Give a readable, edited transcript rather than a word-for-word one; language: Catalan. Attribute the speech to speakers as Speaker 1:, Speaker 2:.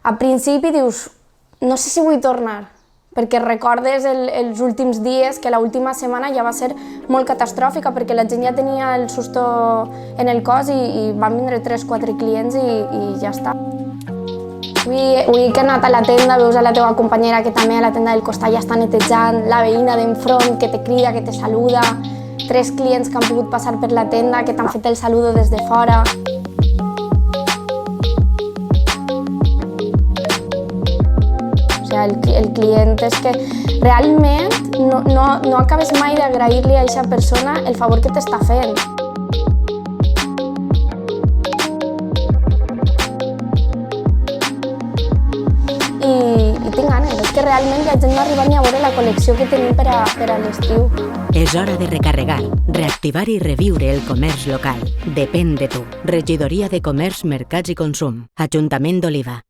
Speaker 1: Al principi dius, no sé si vull tornar, perquè recordes els últims dies, que l'última setmana ja va ser molt catastròfica, perquè la gent ja tenia el susto en el cos i van vindre 3-4 clients i ja està. Avui que he anat a la tenda, veus a la teva companyera que també a la tenda del costat ja està netejant, la veïna d'enfront que te crida, que te saluda, 3 clients que han pogut passar per la tenda, que t'han fet el saludo des de fora. El client és que realment no acabes mai d'agrair-li a aquesta persona el favor que t'està fent. I tinc ganes, és que realment la gent no arriba ni a veure la col·lecció que tenim per a l'estiu.
Speaker 2: És hora de recarregar, reactivar i reviure el comerç local. Depèn de tu. Regidoria de Comerç, Mercats i Consum. Ajuntament d'Oliva.